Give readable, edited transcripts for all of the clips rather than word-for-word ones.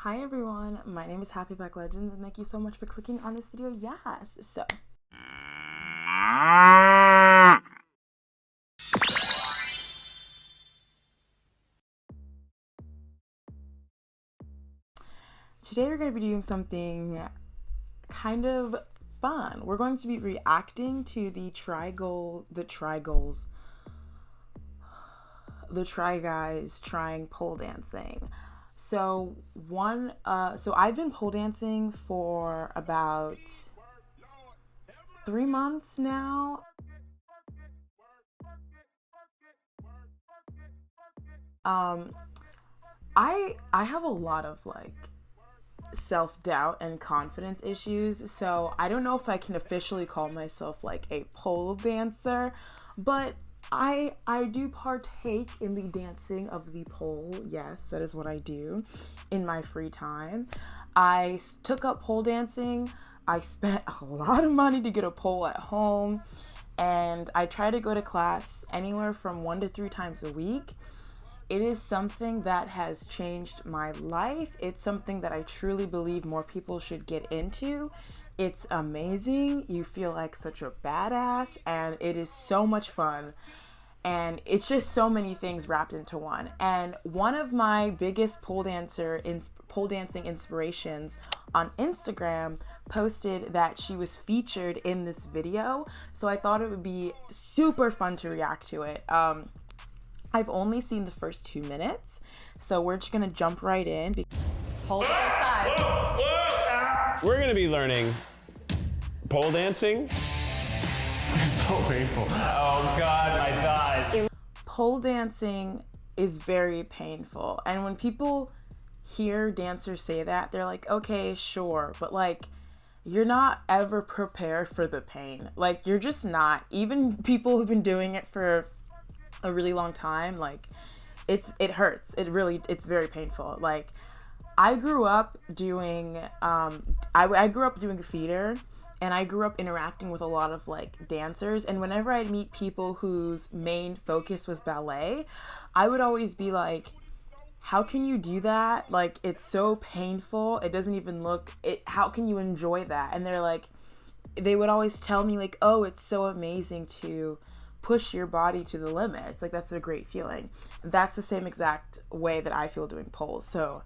Hi everyone, my name is Happy Black Legends and thank you so much for clicking on this video. Yes, so today we're going to be doing something kind of fun. We're going to be reacting to the Try Guys trying pole dancing. So I've been pole dancing for about 3 months now. I have a lot of like self-doubt and confidence issues, so I don't know if I can officially call myself like a pole dancer, but I do partake in the dancing of the pole. Yes, that is what I do in my free time. I took up pole dancing. I spent a lot of money to get a pole at home, and I try to go to class anywhere from 1 to 3 times a week. It is something that has changed my life. It's something that I truly believe more people should get into. It's amazing. You feel like such a badass, and it is so much fun. And it's just so many things wrapped into one. And one of my biggest pole dancing inspirations on Instagram posted that she was featured in this video. So I thought it would be super fun to react to it. I've only seen the first 2 minutes, so we're just gonna jump right in. Hold it aside. We're gonna be learning pole dancing. It's so painful. Oh God, my thigh. Pole dancing is very painful, and when people hear dancers say that, they're like, okay, sure, but like, you're not ever prepared for the pain. Like, you're just not. Even people who've been doing it for a really long time, like, it hurts. It's very painful. Like, I grew up doing I grew up doing theater, and I grew up interacting with a lot of like dancers, and whenever I'd meet people whose main focus was ballet, I would always be like, how can you do that? Like, it's so painful. It doesn't even look it. How can you enjoy that? And they would always tell me like, oh, it's so amazing to push your body to the limits. Like, that's a great feeling. That's the same exact way that I feel doing poles. So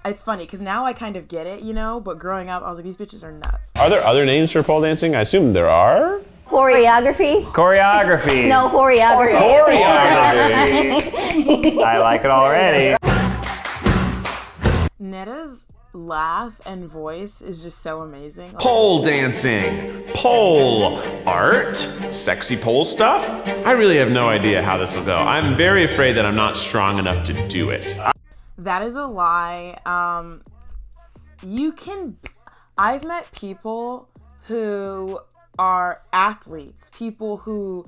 it's funny because now I kind of get it, you know, but growing up I was like, these bitches are nuts. Are there other names for pole dancing? I assume there are. Choreography? Choreography. No, choreography. Choreography. I like it already. Netta's laugh and voice is just so amazing. Pole dancing, pole art, sexy pole stuff. I really have no idea how this will go. I'm very afraid that I'm not strong enough to do it. That is a lie. I've met people who are athletes, people who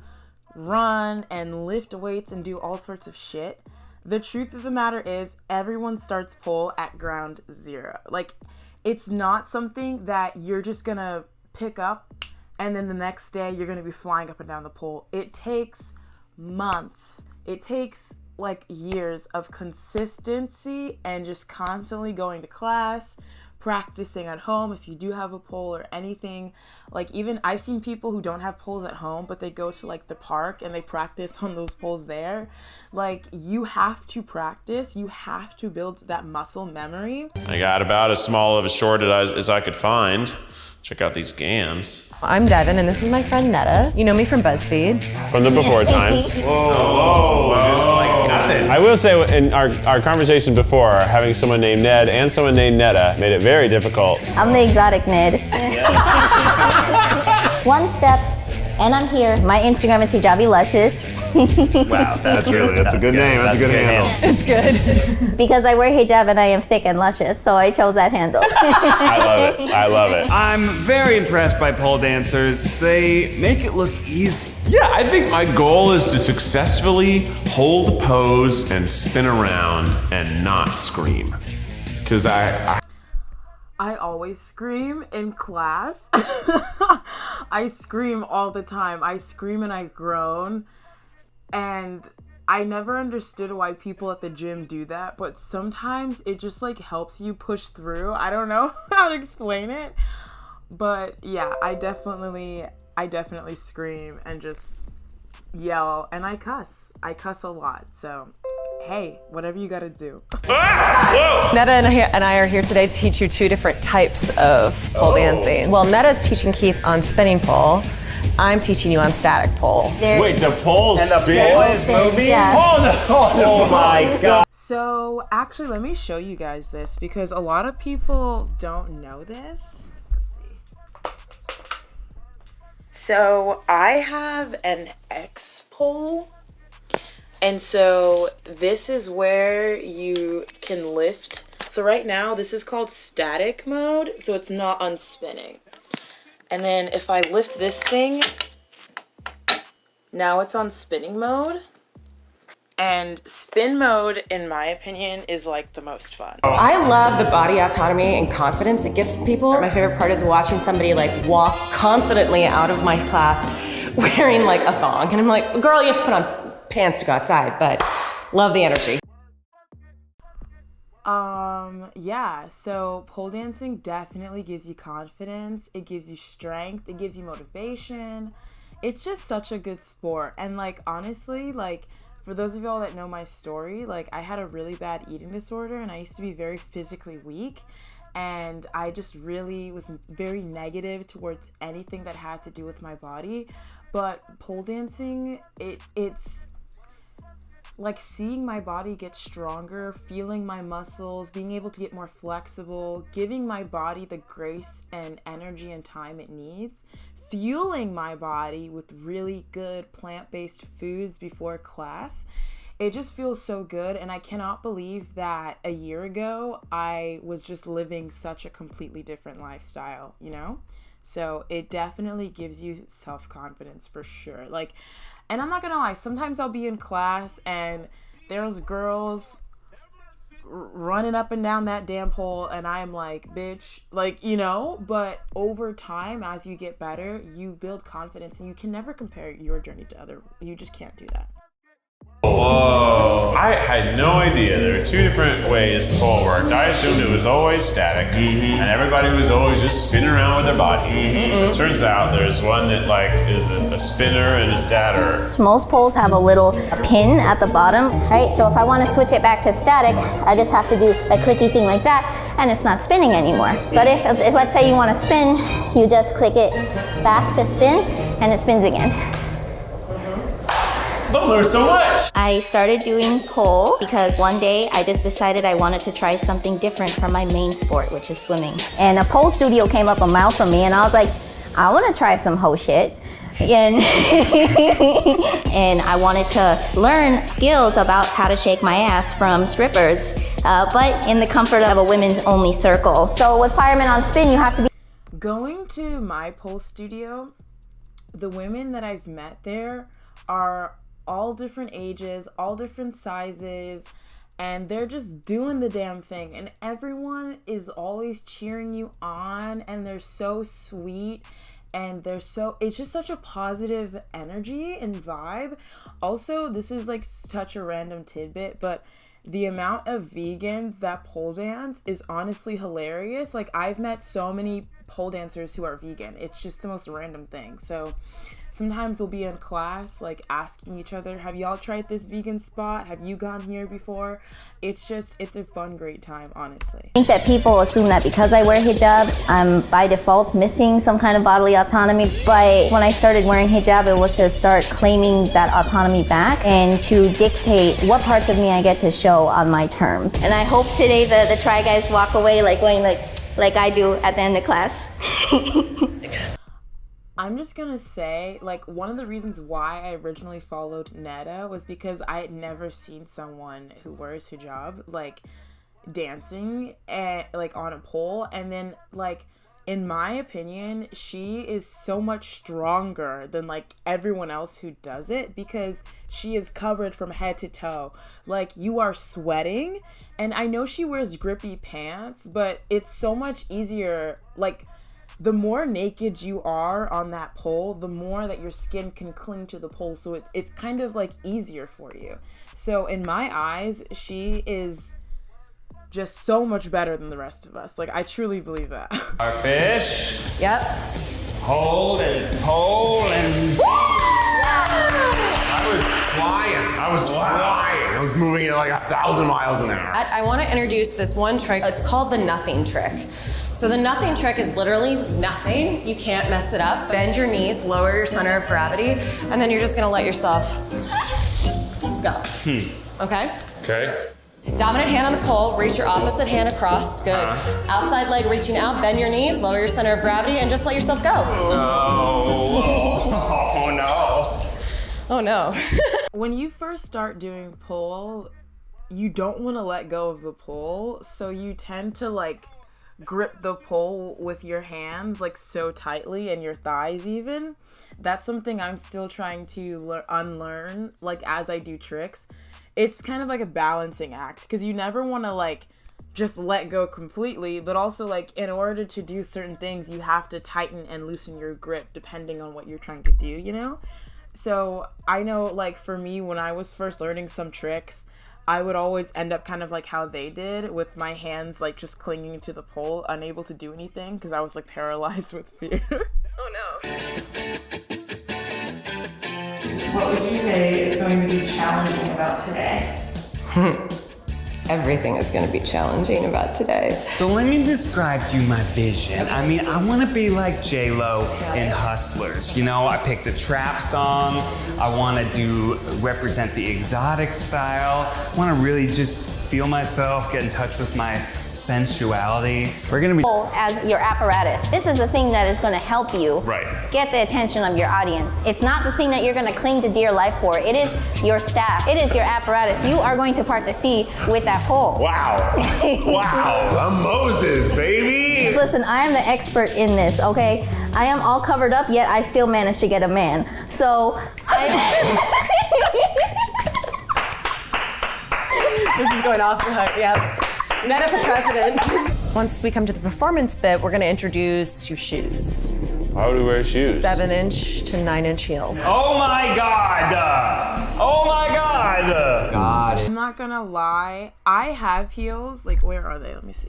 run and lift weights and do all sorts of shit. The truth of the matter is, everyone starts pole at ground zero. Like, it's not something that you're just gonna pick up and then the next day you're gonna be flying up and down the pole. It takes months. It takes like years of consistency and just constantly going to class, practicing at home if you do have a pole or anything. Like, even I've seen people who don't have poles at home, but they go to like the park and they practice on those poles there. Like, you have to practice, you have to build that muscle memory. I got about as small of a short as I could find. Check out these gams. I'm Devin, and this is my friend Netta. You know me from BuzzFeed. From the before times. Whoa, just like nothing. I will say, in our conversation before, having someone named Ned and someone named Netta made it very difficult. I'm the exotic Ned. One step, and I'm here. My Instagram is hijabiluscious. Wow, that's a good name. That's a good handle. It's good. Because I wear hijab and I am thick and luscious, so I chose that handle. I love it. I love it. I'm very impressed by pole dancers. They make it look easy. Yeah, I think my goal is to successfully hold a pose and spin around and not scream. Because I always scream in class. I scream all the time. I scream and I groan. And I never understood why people at the gym do that, but sometimes it just like helps you push through. I don't know how to explain it, but yeah, I definitely scream and just yell, and I cuss a lot. So hey, whatever you gotta do. Netta and I are here today to teach you 2 different types of pole dancing. Well, Netta's teaching Keith on spinning pole. I'm teaching you on static pole. Wait, the pole And the spins? pole is moving? Yeah. Oh my god. So actually, let me show you guys this because a lot of people don't know this. Let's see. So I have an X pole, and so this is where you can lift. So right now, this is called static mode, so it's not unspinning. And then if I lift this thing, now it's on spinning mode. And spin mode, in my opinion, is like the most fun. I love the body autonomy and confidence it gets people. My favorite part is watching somebody like walk confidently out of my class wearing like a thong. And I'm like, girl, you have to put on pants to go outside, but love the energy. Yeah, so pole dancing definitely gives you confidence. It gives you strength. It gives you motivation. It's just such a good sport. And like, honestly, like, for those of y'all that know my story, like, I had a really bad eating disorder and I used to be very physically weak. And I just really was very negative towards anything that had to do with my body. But pole dancing, it's like seeing my body get stronger, feeling my muscles, being able to get more flexible, giving my body the grace and energy and time it needs, fueling my body with really good plant-based foods before class. It just feels so good, and I cannot believe that a year ago I was just living such a completely different lifestyle, you know? So it definitely gives you self-confidence for sure. Like, and I'm not gonna lie, sometimes I'll be in class and there's girls running up and down that damn pole and I'm like, bitch, like, you know, but over time, as you get better, you build confidence and you can never compare your journey to other, you just can't do that. Whoa. I had no idea there were 2 different ways the pole worked. I assumed it was always static, and everybody was always just spinning around with their body. It turns out there's one that like is a spinner and a statter. Most poles have a little pin at the bottom. Right, so if I want to switch it back to static, I just have to do a clicky thing like that, and it's not spinning anymore. But if let's say you want to spin, you just click it back to spin, and it spins again. I've learned so much. I started doing pole because one day I just decided I wanted to try something different from my main sport, which is swimming. And a pole studio came up a mile from me and I was like, I want to try some hoe shit. And, and I wanted to learn skills about how to shake my ass from strippers, but in the comfort of a women's only circle. So with Firemen on Spin, you have to be... Going to my pole studio, the women that I've met there are all different ages, all different sizes, and they're just doing the damn thing. And everyone is always cheering you on, and they're so sweet, and it's just such a positive energy and vibe. Also, this is like such a random tidbit, but the amount of vegans that pole dance is honestly hilarious. Like, I've met so many pole dancers who are vegan. It's just the most random thing. So sometimes we'll be in class like asking each other, have y'all tried this vegan spot? Have you gone here before? It's a fun, great time, honestly. I think that people assume that because I wear hijab, I'm by default missing some kind of bodily autonomy. But when I started wearing hijab, it was to start claiming that autonomy back and to dictate what parts of me I get to show on my terms. And I hope today the Try Guys walk away like going like I do at the end of class. I'm just gonna say, like, one of the reasons why I originally followed Netta was because I had never seen someone who wears hijab, like, dancing like on a pole. And then, like, in my opinion, she is so much stronger than like everyone else who does it because she is covered from head to toe. Like, you are sweating, and I know she wears grippy pants, but it's so much easier. Like, the more naked you are on that pole, the more that your skin can cling to the pole, so it's kind of like easier for you. So in my eyes, she is just so much better than the rest of us. Like, I truly believe that. Our fish. Yep. Hold and pull and... I was flying. I was moving at like 1,000 miles an hour. I want to introduce this one trick. It's called the nothing trick. So the nothing trick is literally nothing. You can't mess it up. Bend your knees, lower your center of gravity, and then you're just gonna let yourself go. Okay? Okay. Dominant hand on the pole, reach your opposite hand across, good. Outside leg reaching out, bend your knees, lower your center of gravity, and just let yourself go. Oh no. Oh no. When you first start doing pole, you don't want to let go of the pole, so you tend to like grip the pole with your hands like so tightly, and your thighs even. That's something I'm still trying to unlearn, like as I do tricks. It's kind of like a balancing act, because you never want to like just let go completely, but also like in order to do certain things, you have to tighten and loosen your grip depending on what you're trying to do, you know? So I know, like, for me, when I was first learning some tricks, I would always end up kind of like how they did, with my hands like just clinging to the pole, unable to do anything because I was like paralyzed with fear. Oh no. What would you say is going to be challenging about today? Everything is going to be challenging about today. So let me describe to you my vision. I mean, I want to be like J-Lo in Hustlers. You know, I picked a trap song. I want to represent the exotic style. I want to really just feel myself, get in touch with my sensuality. We're gonna be as your apparatus. This is the thing that is going to help you get the attention of your audience. It's not the thing that you're going to cling to dear life for. It is your staff. It is your apparatus. You are going to part the sea with that pole. Wow. Wow. I'm Moses, baby. Listen, I am the expert in this, okay? I am all covered up, yet I still managed to get a man. So, This is going off the hook, yep. Net for president. Once we come to the performance bit, we're gonna introduce your shoes. Why would we wear shoes? 7-inch to 9-inch heels. Oh my God! Oh my God! God. I'm not gonna lie, I have heels. Like, where are they? Let me see.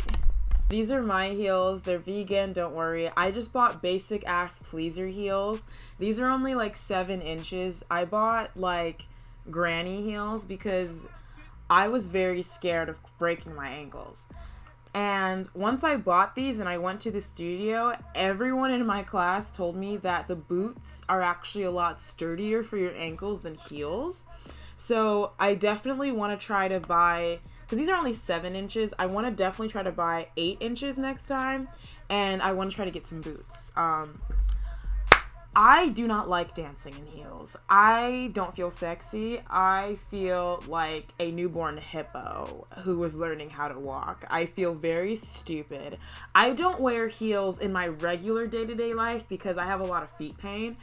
These are my heels. They're vegan, don't worry. I just bought basic ass pleaser heels. These are only like 7 inches. I bought like granny heels because I was very scared of breaking my ankles. And once I bought these and I went to the studio, everyone in my class told me that the boots are actually a lot sturdier for your ankles than heels. So I definitely want to try to buy, because these are only 7 inches, I want to definitely try to buy 8 inches next time, and I want to try to get some boots. I do not like dancing in heels. I don't feel sexy. I feel like a newborn hippo who was learning how to walk. I feel very stupid. I don't wear heels in my regular day-to-day life because I have a lot of feet pain.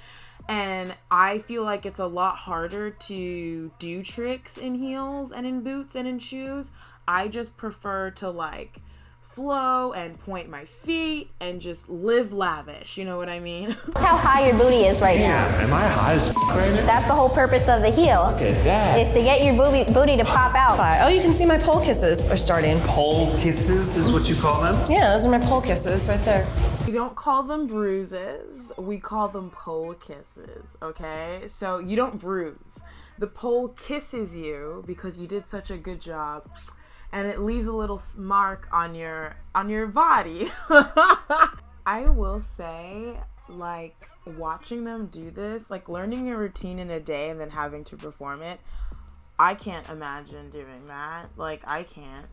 And I feel like it's a lot harder to do tricks in heels and in boots and in shoes. I just prefer to like flow and point my feet and just live lavish, you know what I mean? how high your booty is right now. Am I high as right now? That's the whole purpose of the heel. Look at that. Is to get your booty to pop out. Oh, you can see my pole kisses are starting. Pole kisses is what you call them? Yeah, those are my pole kisses right there. We don't call them bruises, we call them pole kisses, okay? So you don't bruise. The pole kisses you because you did such a good job, and it leaves a little mark on your body. I will say, like, watching them do this, like learning a routine in a day and then having to perform it, I can't imagine doing that. Like, I can't.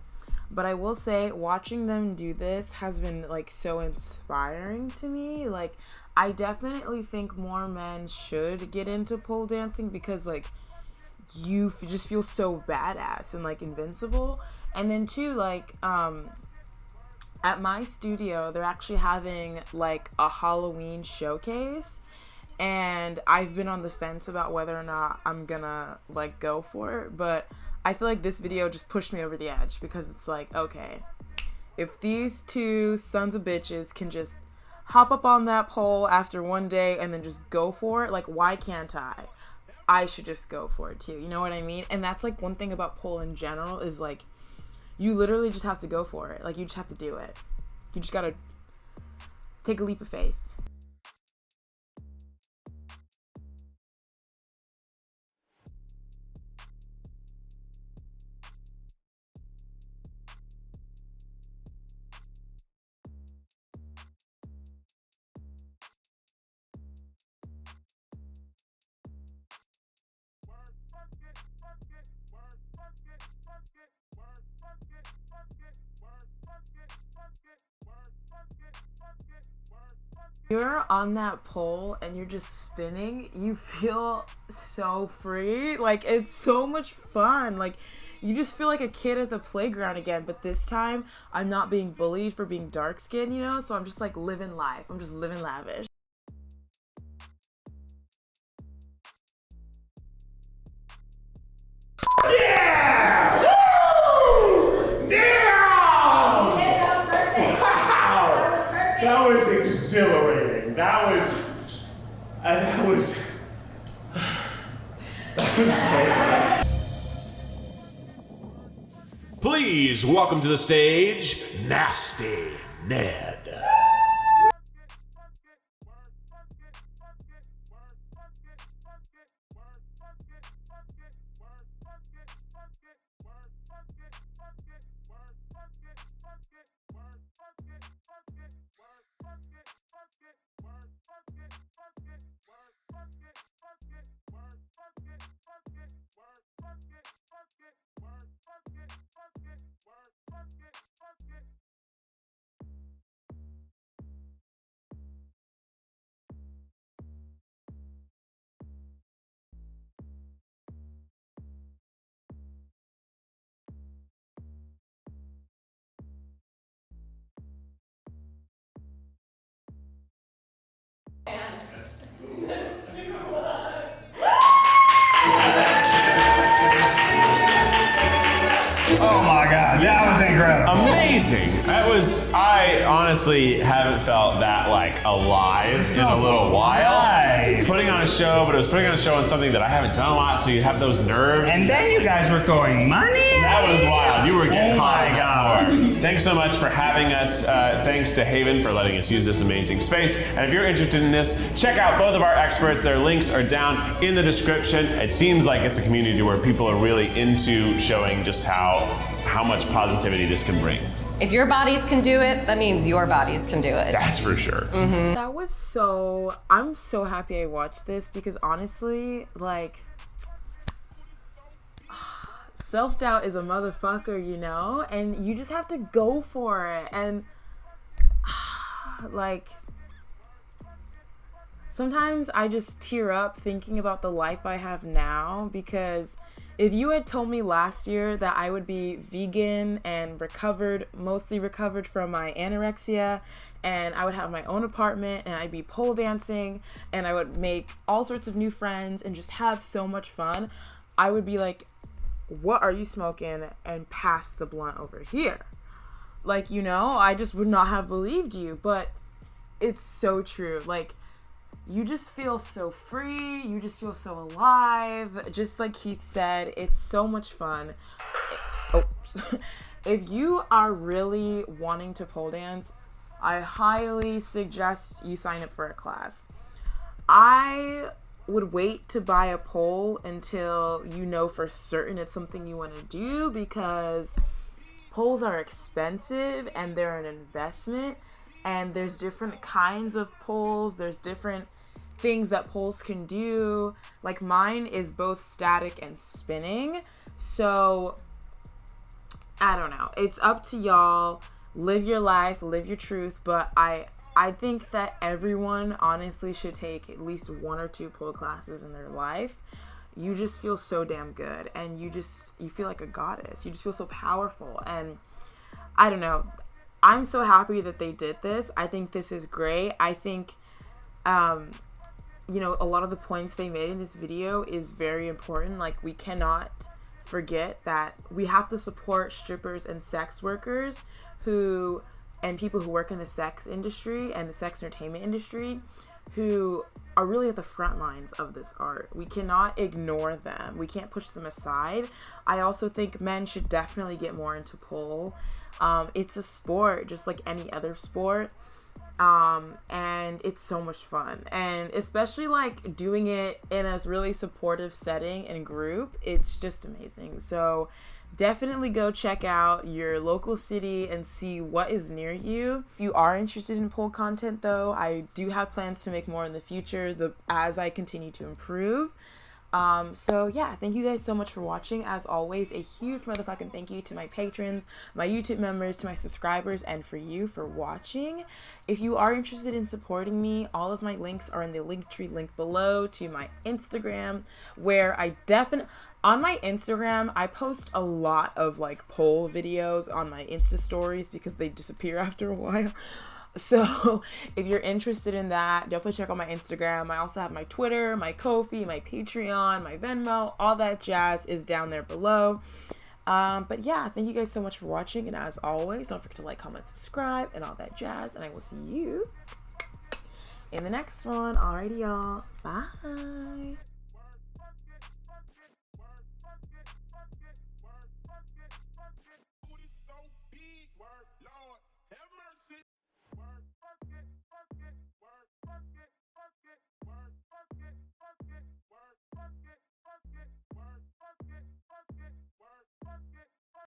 But I will say, watching them do this has been like so inspiring to me. Like, I definitely think more men should get into pole dancing because like you just feel so badass and like invincible. And then too, like, at my studio, they're actually having like a Halloween showcase, and I've been on the fence about whether or not I'm gonna like go for it, but I feel like this video just pushed me over the edge because it's like, okay, if these two sons of bitches can just hop up on that pole after one day and then just go for it. Like, why can't I? I should just go for it too. You know what I mean? And that's like one thing about pole in general is like, you literally just have to go for it. Like, you just have to do it. You just gotta take a leap of faith. You're on that pole and you're just spinning, you feel so free. Like, it's so much fun. Like, you just feel like a kid at the playground again, but this time I'm not being bullied for being dark skinned, you know? So I'm just like living life. I'm just living lavish. Yeah! Woo! Yeah! Wow! That was exhilarating. That was so fun. Please welcome to the stage, Nasty Ned. Oh my God, that was incredible. Amazing. I honestly haven't felt that like alive in a little while. Right. Putting on a show, but it was putting on a show on something that I haven't done a lot, so you have those nerves. And then you guys were throwing money at That was me? wild. You were getting Oh hot my on God. the floor. Thanks so much for having us. Thanks to Haven for letting us use this amazing space. And if you're interested in this, check out both of our experts. Their links are down in the description. It seems like it's a community where people are really into showing just how much positivity this can bring. If your bodies can do it, that means your bodies can do it. That's for sure. That was so, I'm so happy I watched this because honestly, like, self-doubt is a motherfucker, you know? And you just have to go for it. And, like, sometimes I just tear up thinking about the life I have now because if you had told me last year that I would be vegan and mostly recovered from my anorexia, and I would have my own apartment and I'd be pole dancing and I would make all sorts of new friends and just have so much fun, I would be like, what are you smoking? And pass the blunt over here. Like, you know, I just would not have believed you, but it's so true. Like, you just feel so free, you just feel so alive. Just like Keith said, it's so much fun. If you are really wanting to pole dance, I highly suggest you sign up for a class. I would wait to buy a pole until you know for certain it's something you want to do, because poles are expensive and they're an investment. And there's different kinds of poles. There's different things that poles can do. Like, mine is both static and spinning. So, I don't know. It's up to y'all. Live your life, live your truth. But I think that everyone honestly should take at least 1 or 2 pole classes in their life. You just feel so damn good. And you feel like a goddess. You just feel so powerful. And I don't know. I'm so happy that they did this. I think this is great. I think, you know, a lot of the points they made in this video is very important. Like, we cannot forget that we have to support strippers and sex workers who and people who work in the sex industry and the sex entertainment industry who are really at the front lines of this art. We cannot ignore them. We can't push them aside. I also think men should definitely get more into pole. It's a sport just like any other sport. And it's so much fun, and especially like doing it in a really supportive setting and group, it's just amazing. So definitely go check out your local city and see what is near you. If you are interested in pole content though, I do have plans to make more in the future as I continue to improve. So yeah, thank you guys so much for watching. As always, a huge motherfucking thank you to my patrons, my YouTube members, to my subscribers, and for you for watching. If you are interested in supporting me, all of my links are in the Linktree link below to my Instagram, where on my Instagram, I post a lot of like poll videos on my Insta stories because they disappear after a while. So if you're interested in that, definitely check out my Instagram. I also have my Twitter, my Ko-fi, my Patreon, my Venmo, all that jazz is down there below. But yeah, thank you guys so much for watching. And as always, don't forget to like, comment, subscribe, and all that jazz. And I will see you in the next one. Alrighty, y'all. Bye.